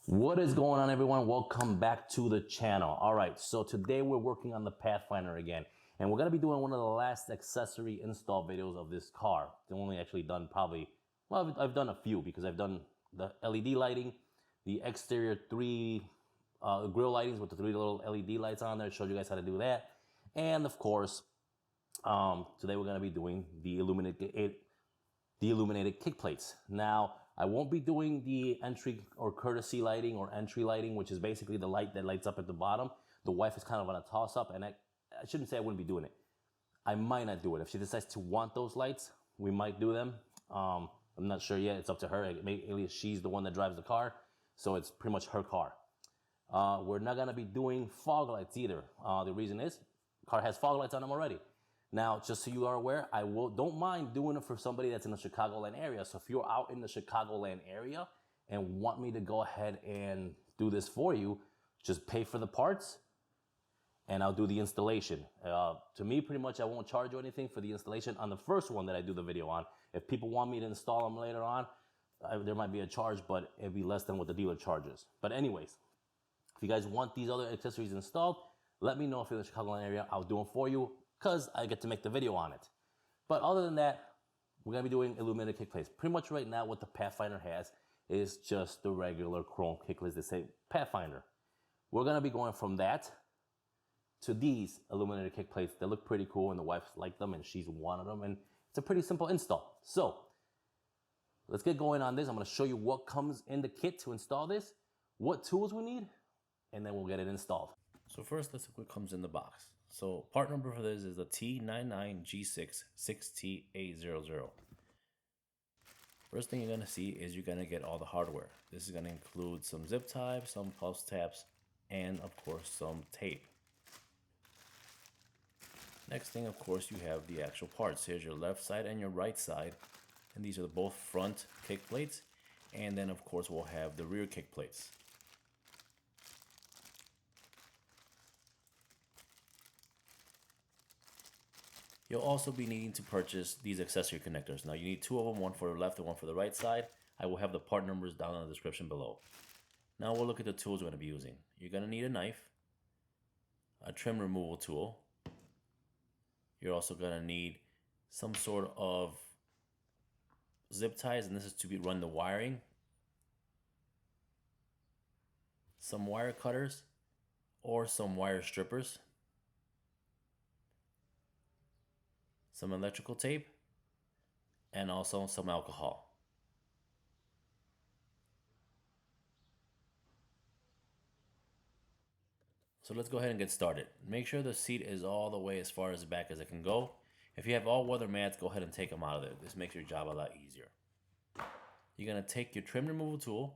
What is going on, everyone? Welcome back to the channel. All right, so today we're working on the Pathfinder again, and we're gonna be doing one of the last accessory install videos of this car. I've only actually done probably, well, I've done a few because I've done the LED lighting, the exterior three grill lightings with the three little LED lights on there. Showed you guys how to do that, and of course, today we're gonna be doing the illuminated kick plates. Now, I won't be doing the entry or courtesy lighting or entry lighting, which is basically the light that lights up at the bottom. The wife is kind of on a toss up, and I shouldn't say I wouldn't be doing it. I might not do it. If she decides to want those lights, we might do them. I'm not sure yet. It's up to her. At least she's the one that drives the car, so it's pretty much her car. We're not gonna be doing fog lights either. The reason is, the car has fog lights on them already. Now, just so you are aware, I don't mind doing it for somebody that's in the Chicagoland area. So if you're out in the Chicagoland area and want me to go ahead and do this for you, just pay for the parts and I'll do the installation. To me, pretty much, I won't charge you anything for the installation on the first one that I do the video on. If people want me to install them later on, there might be a charge, but it'd be less than what the dealer charges. But anyways, if you guys want these other accessories installed, let me know if you're in the Chicagoland area. I'll do them for you, because I get to make the video on it. But other than that, we're gonna be doing illuminated kick plates. Pretty much right now what the Pathfinder has is just the regular chrome kick plates that say Pathfinder. We're gonna be going from that to these illuminated kick plates. They look pretty cool and the wife liked them and she's wanted them, and it's a pretty simple install. So let's get going on this. I'm gonna show you what comes in the kit to install this, what tools we need, and then we'll get it installed. So first, let's look what comes in the box. So part number for this is the T99G6 6T800. First thing you're going to see is you're going to get all the hardware. This is going to include some zip ties, some pulse tabs, and of course some tape. Next thing, of course, you have the actual parts. Here's your left side and your right side. And these are both front kick plates. And then of course we'll have the rear kick plates. You'll also be needing to purchase these accessory connectors. Now you need two of them, one for the left and one for the right side. I will have the part numbers down in the description below. Now we'll look at the tools we're going to be using. You're going to need a knife, a trim removal tool. You're also going to need some sort of zip ties, and this is to run the wiring. Some wire cutters or some wire strippers. Some electrical tape, and also some alcohol. So let's go ahead and get started. Make sure the seat is all the way as far as back as it can go. If you have all weather mats, go ahead and take them out of there. This makes your job a lot easier. You're going to take your trim removal tool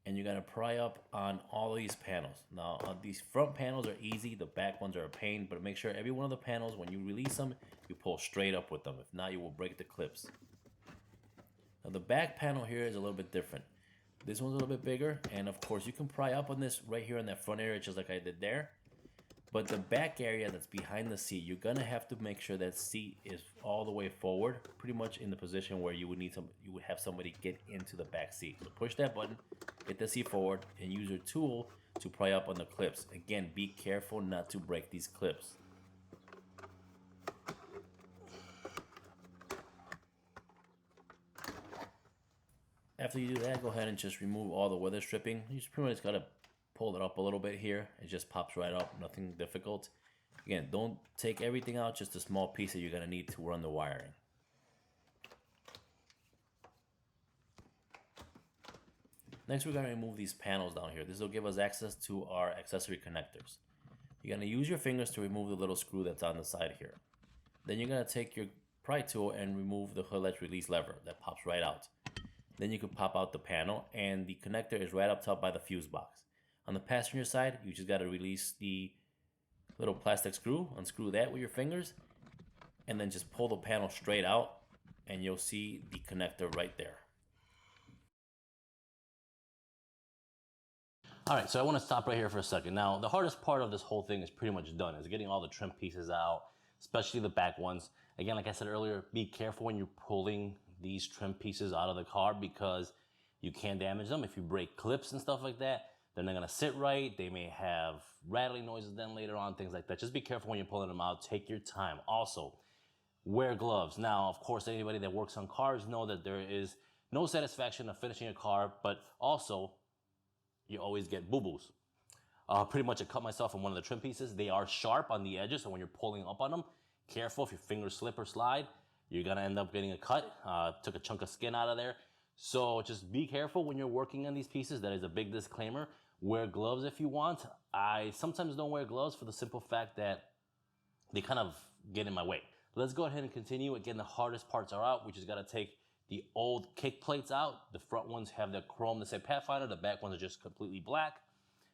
and you're going to pry up on all of these panels. Now, these front panels are easy. The back ones are a pain, but make sure every one of the panels, when you release them, you pull straight up with them. If not, you will break the clips. Now, the back panel here is a little bit different. This one's a little bit bigger, and of course, you can pry up on this right here in that front area, just like I did there. But the back area that's behind the seat, you're gonna have to make sure that seat is all the way forward, pretty much in the position where you would have somebody get into the back seat. So push that button, get the seat forward, and use your tool to pry up on the clips. Again, be careful not to break these clips. After you do that, go ahead and just remove all the weather stripping. You just pretty much gotta pull it up a little bit here. It just pops right up, nothing difficult. Again, don't take everything out, just a small piece that you're gonna need to run the wiring. Next, we're gonna remove these panels down here. This will give us access to our accessory connectors. You're gonna use your fingers to remove the little screw that's on the side here. Then you're gonna take your pry tool and remove the hood latch release lever that pops right out. Then you can pop out the panel, and the connector is right up top by the fuse box. On the passenger side, you just got to release the little plastic screw, unscrew that with your fingers, and then just pull the panel straight out, and you'll see the connector right there. All right, so I want to stop right here for a second. Now, the hardest part of this whole thing is pretty much done, is getting all the trim pieces out, especially the back ones. Again, like I said earlier, be careful when you're pulling these trim pieces out of the car, because you can't damage them. If you break clips and stuff like that, they're not gonna sit right. They may have rattling noises then later on, things like that. Just be careful when you're pulling them out. Take your time. Also, wear gloves. Now, of course, anybody that works on cars know that there is no satisfaction of finishing a car, but also you always get boo-boos. Pretty much I cut myself on one of the trim pieces. They are sharp on the edges, so when you're pulling up on them, careful if your fingers slip or slide, you're gonna end up getting a cut. Took a chunk of skin out of there. So just be careful when you're working on these pieces. That is a big disclaimer. Wear gloves if you want. I sometimes don't wear gloves for the simple fact that they kind of get in my way. Let's go ahead and continue. Again, the hardest parts are out. We just gotta take the old kick plates out. The front ones have the chrome that say Pathfinder. The back ones are just completely black.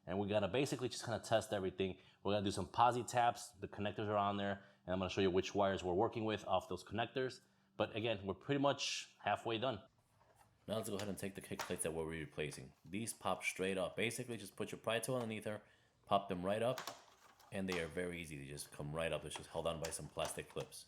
And we're gonna basically just kind of test everything. We're gonna do some posi taps. The connectors are on there. And I'm gonna show you which wires we're working with off those connectors. But again, we're pretty much halfway done. Now let's go ahead and take the kick plates that we're replacing. These pop straight up. Basically, just put your pry tool underneath her, pop them right up, and they are very easy. They just come right up. It's just held on by some plastic clips.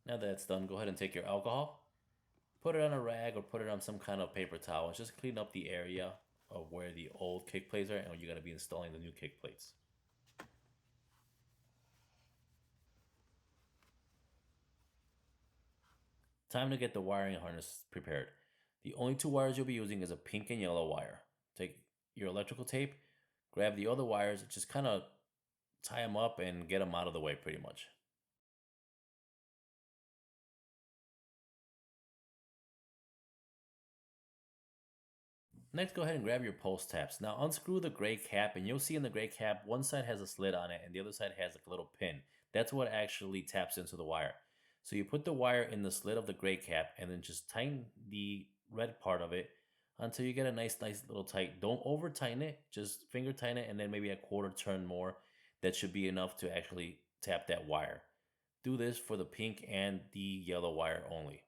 Now that it's done, go ahead and take your alcohol, put it on a rag or put it on some kind of paper towel. Just clean up the area of where the old kick plates are and you're going to be installing the new kick plates. Time to get the wiring harness prepared. The only two wires you'll be using is a pink and yellow wire. Take your electrical tape, grab the other wires, just kind of tie them up and get them out of the way pretty much. Next, go ahead and grab your post taps. Now unscrew the gray cap and you'll see in the gray cap, one side has a slit on it and the other side has a little pin. That's what actually taps into the wire. So you put the wire in the slit of the gray cap and then just tighten the red part of it until you get a nice little tight. Don't over tighten it, just finger tighten it and then maybe a quarter turn more. That should be enough to actually tap that wire. Do this for the pink and the yellow wire only.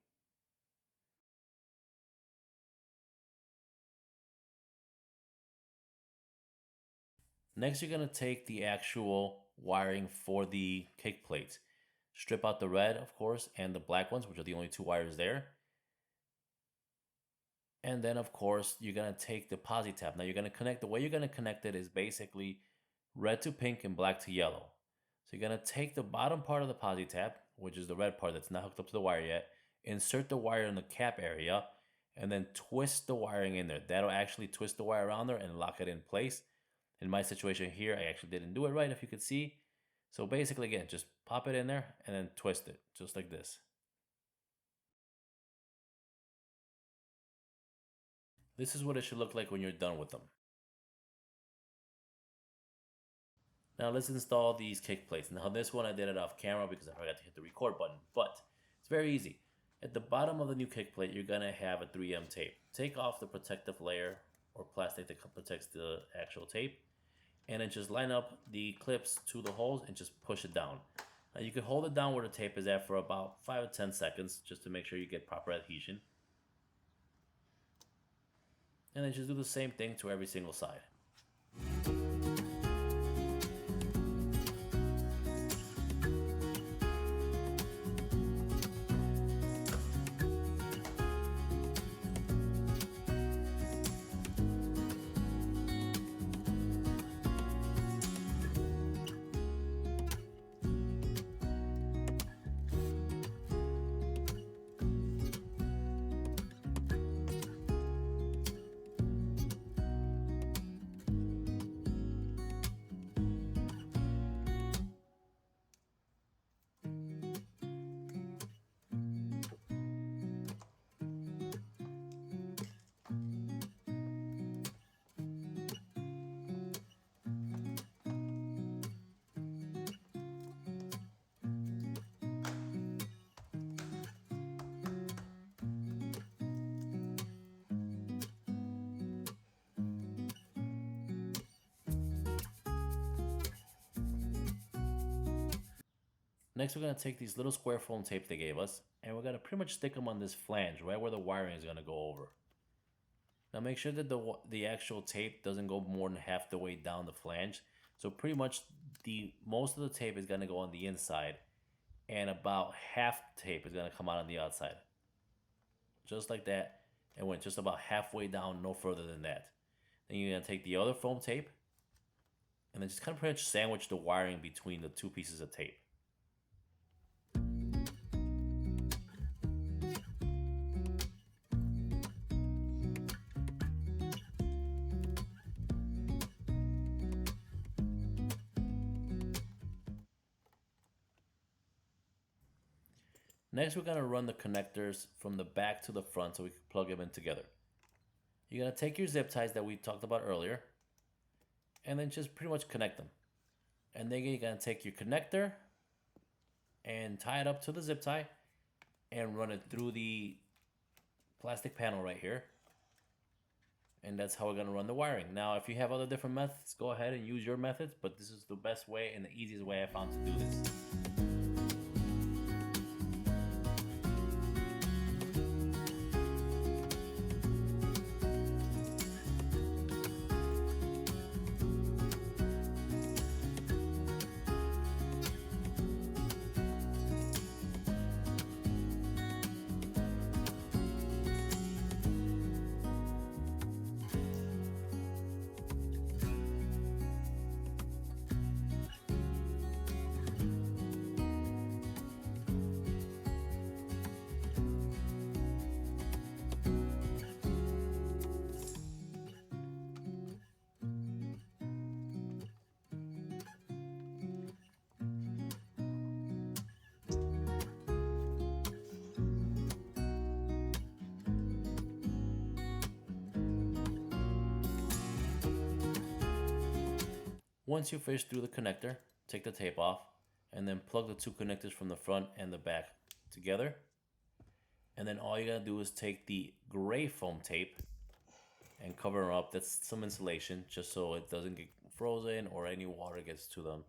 Next, you're going to take the actual wiring for the kick plates. Strip out the red, of course, and the black ones, which are the only two wires there. And then, of course, you're going to take the posi tap. Now, you're going to connect, the way you're going to connect it is basically red to pink and black to yellow. So you're going to take the bottom part of the posi tap, which is the red part that's not hooked up to the wire yet, insert the wire in the cap area, and then twist the wiring in there. That'll actually twist the wire around there and lock it in place. In my situation here, I actually didn't do it right, if you could see. So basically, again, just pop it in there and then twist it, just like this. This is what it should look like when you're done with them. Now let's install these kick plates. Now this one I did it off camera because I forgot to hit the record button, but it's very easy. At the bottom of the new kick plate, you're gonna have a 3M tape. Take off the protective layer or plastic that protects the actual tape, and then just line up the clips to the holes and just push it down. Now you can hold it down where the tape is at for about 5 to 10 seconds just to make sure you get proper adhesion. And then just do the same thing to every single side. Next, we're going to take these little square foam tape they gave us, and we're going to pretty much stick them on this flange, right where the wiring is going to go over. Now make sure that the actual tape doesn't go more than half the way down the flange. So pretty much most of the tape is going to go on the inside, and about half the tape is going to come out on the outside. Just like that, and went just about halfway down, no further than that. Then you're going to take the other foam tape, and then just kind of pretty much sandwich the wiring between the two pieces of tape. Next, we're going to run the connectors from the back to the front so we can plug them in together. You're going to take your zip ties that we talked about earlier, and then just pretty much connect them. And then you're going to take your connector and tie it up to the zip tie and run it through the plastic panel right here. And that's how we're going to run the wiring. Now, if you have other different methods, go ahead and use your methods, but this is the best way and the easiest way I found to do this. Once you fish through the connector, take the tape off, and then plug the two connectors from the front and the back together. And then all you gotta do is take the gray foam tape and cover them up. That's some insulation, just so it doesn't get frozen or any water gets to them.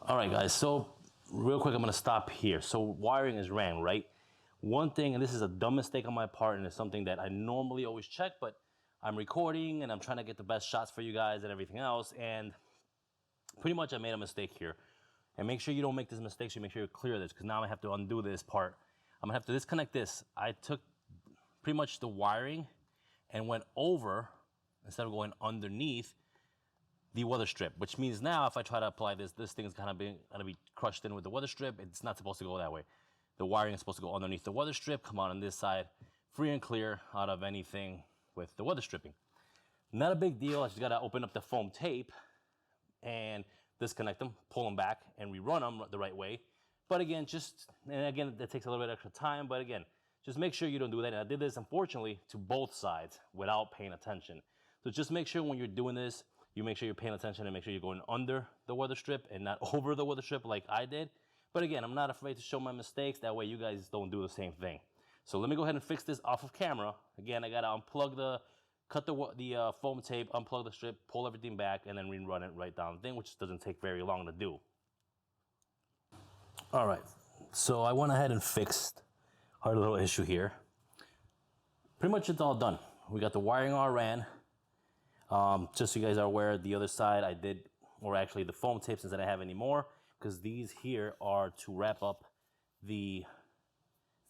All right, guys, so real quick, I'm gonna stop here. So wiring is ran, right? One thing, and this is a dumb mistake on my part, and it's something that I normally always check, but I'm recording and I'm trying to get the best shots for you guys and everything else, and pretty much I made a mistake here. And make sure you don't make this mistake, so you make sure you clear this, because now I have to undo this part. I'm gonna have to disconnect this. I took pretty much the wiring and went over, instead of going underneath, the weather strip, which means now if I try to apply this thing is gonna be crushed in with the weather strip. It's not supposed to go that way. The wiring is supposed to go underneath the weather strip, come out on this side, free and clear out of anything with the weather stripping. Not a big deal. I just gotta open up the foam tape and disconnect them, pull them back, and rerun them the right way. But again, that takes a little bit extra time, but again, just make sure you don't do that. And I did this, unfortunately, to both sides without paying attention. So just make sure when you're doing this, you make sure you're paying attention and make sure you're going under the weather strip and not over the weather strip like I did. But again, I'm not afraid to show my mistakes. That way you guys don't do the same thing. So let me go ahead and fix this off of camera. Again, I gotta unplug cut the foam tape, unplug the strip, pull everything back, and then rerun it right down the thing, which doesn't take very long to do. All right, so I went ahead and fixed our little issue here. Pretty much it's all done. We got the wiring all ran. Just so you guys are aware, the other side I did, or actually the foam tapes since I don't have any more, because these here are to wrap up the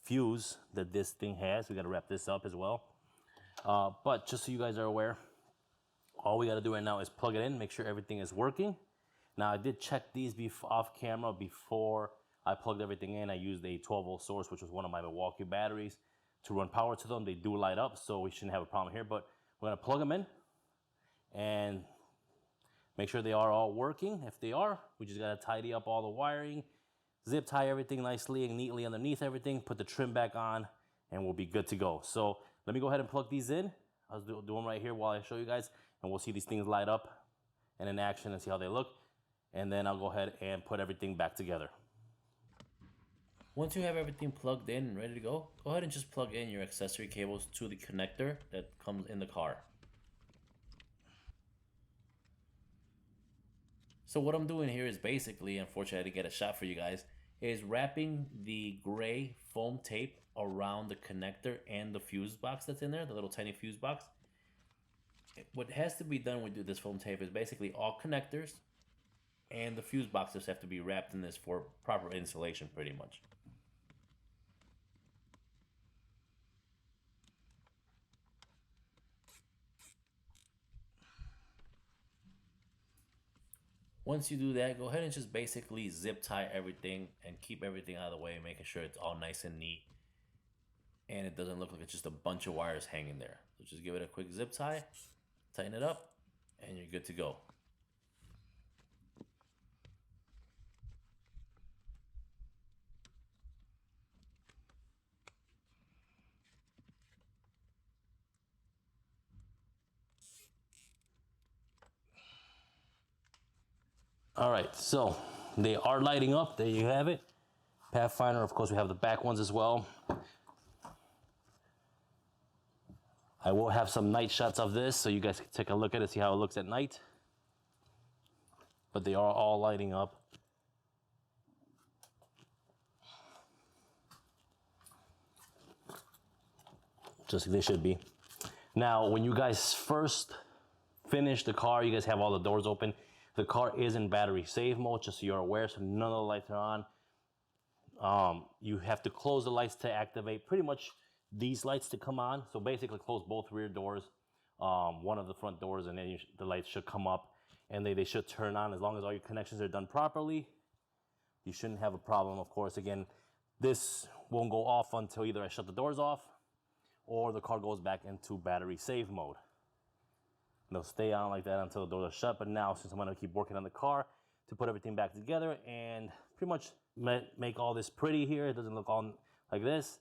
fuse that this thing has. We got to wrap this up as well. But just so you guys are aware, all we got to do right now is plug it in, make sure everything is working. Now I did check these off camera before I plugged everything in. I used a 12-volt source, which was one of my Milwaukee batteries, to run power to them. They do light up, so we shouldn't have a problem here. But we're gonna plug them in and make sure they are all working. If they are, we just gotta tidy up all the wiring, zip tie everything nicely and neatly underneath everything, put the trim back on, and we'll be good to go. So let me go ahead and plug these in. I'll do them right here while I show you guys, and we'll see these things light up and in action and see how they look. And then I'll go ahead and put everything back together. Once you have everything plugged in and ready to go ahead and just plug in your accessory cables to the connector that comes in the car. So what I'm doing here is basically, unfortunately I didn't get a shot for you guys, is wrapping the gray foam tape around the connector and the fuse box that's in there, the little tiny fuse box. What has to be done with this foam tape is basically all connectors and the fuse boxes have to be wrapped in this for proper installation pretty much. Once you do that, go ahead and just basically zip tie everything and keep everything out of the way, making sure it's all nice and neat and it doesn't look like it's just a bunch of wires hanging there. So just give it a quick zip tie, tighten it up, and you're good to go. All right, so they are lighting up. There you have it. Pathfinder, of course, we have the back ones as well. I will have some night shots of this so you guys can take a look at it, see how it looks at night. But they are all lighting up. Just like they should be. Now, when you guys first finish the car, you guys have all the doors open. The car is in battery save mode, just so you're aware, so none of the lights are on. You have to close the lights to activate pretty much these lights to come on. So basically close both rear doors, one of the front doors, and then the lights should come up and they should turn on. As long as all your connections are done properly, you shouldn't have a problem. Of course, again, this won't go off until either I shut the doors off or the car goes back into battery save mode. They'll stay on like that until the doors are shut. But now, since I'm gonna keep working on the car to put everything back together and pretty much make all this pretty here, it doesn't look all like this.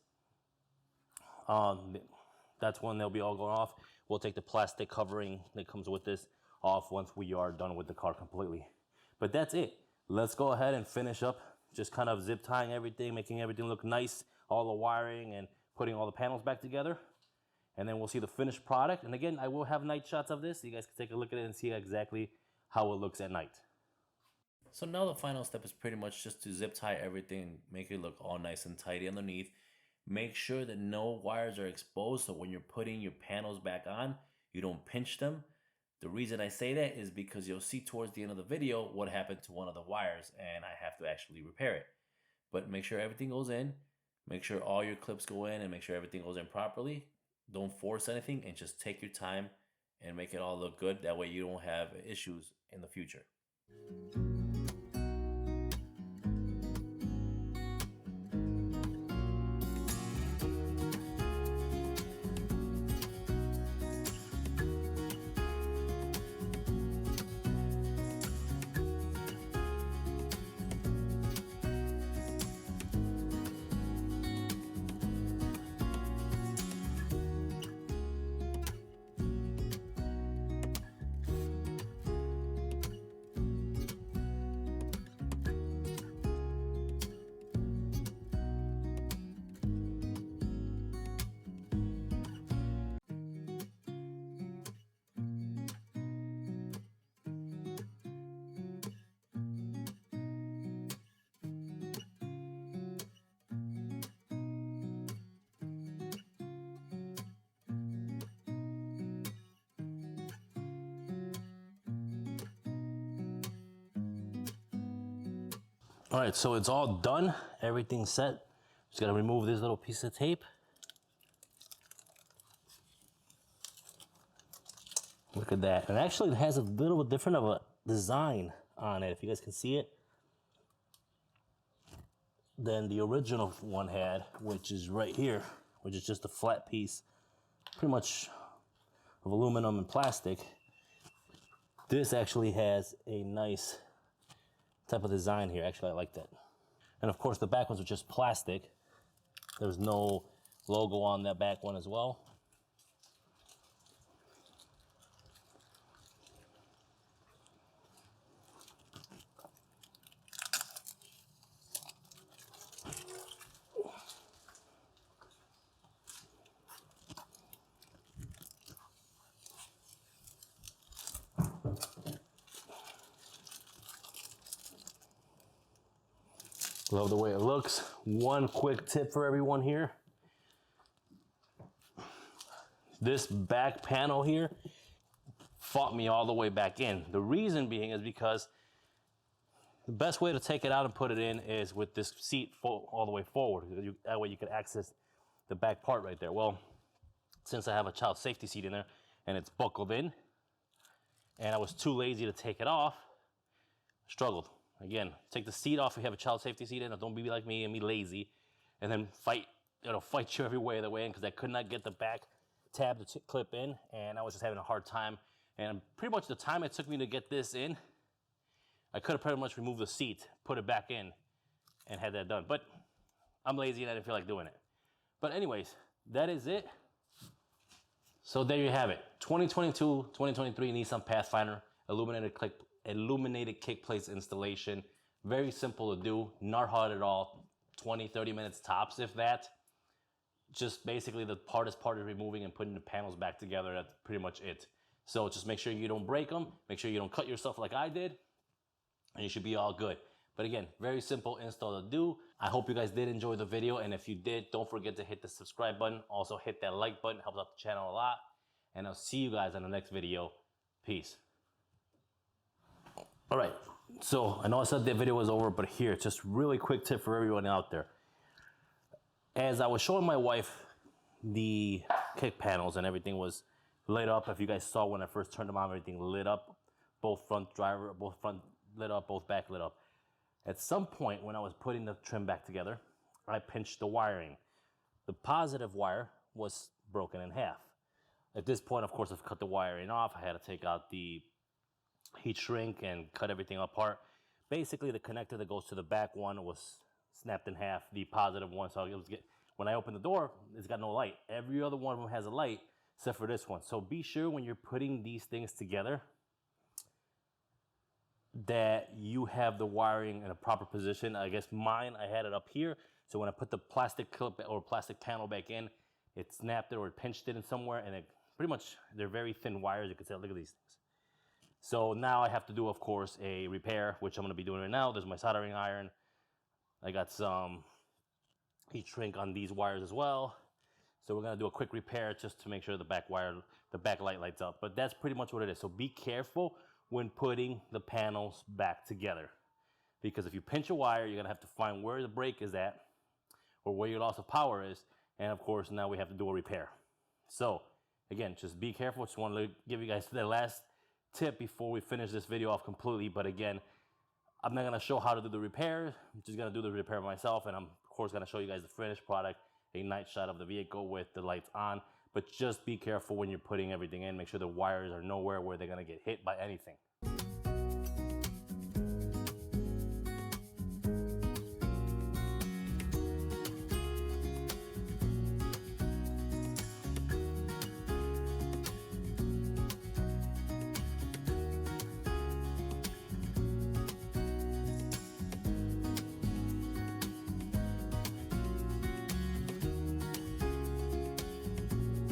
That's when they'll be all going off. We'll take the plastic covering that comes with this off once we are done with the car completely. But that's it. Let's go ahead and finish up just kind of zip tying everything, making everything look nice, all the wiring and putting all the panels back together. And then we'll see the finished product. And again, I will have night shots of this so you guys can take a look at it and see exactly how it looks at night. So now the final step is pretty much just to zip tie everything, make it look all nice and tidy underneath. Make sure that no wires are exposed, so when you're putting your panels back on, you don't pinch them. The reason I say that is because you'll see towards the end of the video what happened to one of the wires and I have to actually repair it. But make sure everything goes in, make sure all your clips go in, and make sure everything goes in properly. Don't force anything and just take your time and make it all look good. That way you don't have issues in the future. All right, so it's all done. Everything's set. Just gotta remove this little piece of tape. Look at that. And actually it has a little bit different of a design on it, if you guys can see it, than the original one had, which is right here, which is just a flat piece, pretty much of aluminum and plastic. This actually has a nice type of design here. Actually, I like that. And of course, the back ones are just plastic. There's no logo on that back one as well. Love the way it looks. One quick tip for everyone here. This back panel here fought me all the way back in. The reason being is because the best way to take it out and put it in is with this seat all the way forward. That way you can access the back part right there. Well, since I have a child safety seat in there and it's buckled in, and I was too lazy to take it off, struggled. Again, take the seat off if you have a child safety seat in, or don't be like me and be lazy, and then fight you every way the way in, because I could not get the back tab to clip in, and I was just having a hard time. And pretty much the time it took me to get this in, I could have pretty much removed the seat, put it back in, and had that done. But I'm lazy and I didn't feel like doing it. But anyways, that is it. So there you have it. 2022-2023 Nissan Pathfinder illuminated kick plates installation. Very simple to do, not hard at all. 20-30 minutes tops, if that. Just basically the hardest part is removing and putting the panels back together. That's pretty much it. So just make sure you don't break them. Make sure you don't cut yourself like I did. And you should be all good. But again, very simple install to do. I hope you guys did enjoy the video. And if you did, don't forget to hit the subscribe button. Also hit that like button. Helps out the channel a lot. And I'll see you guys on the next video. Peace. All right. So I know I said the video was over, but here, just really quick tip for everyone out there. As I was showing my wife the kick panels and everything was lit up. If you guys saw when I first turned them on, everything lit up. Both front lit up, both back lit up. At some point when I was putting the trim back together, I pinched the wiring. The positive wire was broken in half. At this point, of course, I've cut the wiring off. I had to take out the heat shrink and cut everything apart. Basically, the connector that goes to the back one was snapped in half, the positive one. So when I opened the door, it's got no light. Every other one of them has a light, except for this one. So be sure when you're putting these things together that you have the wiring in a proper position. I guess mine, I had it up here. So when I put the plastic clip or plastic panel back in, it snapped it or it pinched it in somewhere, and it pretty much, they're very thin wires. You can tell, look at these things. So now I have to do, of course, a repair, which I'm gonna be doing right now. There's my soldering iron. I got some heat shrink on these wires as well. So we're gonna do a quick repair just to make sure the back light lights up. But that's pretty much what it is. So be careful when putting the panels back together. Because if you pinch a wire, you're gonna have to find where the break is at or where your loss of power is. And of course, now we have to do a repair. So again, just be careful. Just wanted to give you guys the last tip before we finish this video off completely. But again, I'm not gonna show how to do the repair. I'm just gonna do the repair myself. And I'm of course gonna show you guys the finished product, a night shot of the vehicle with the lights on. But just be careful when you're putting everything in. Make sure the wires are nowhere where they're gonna get hit by anything.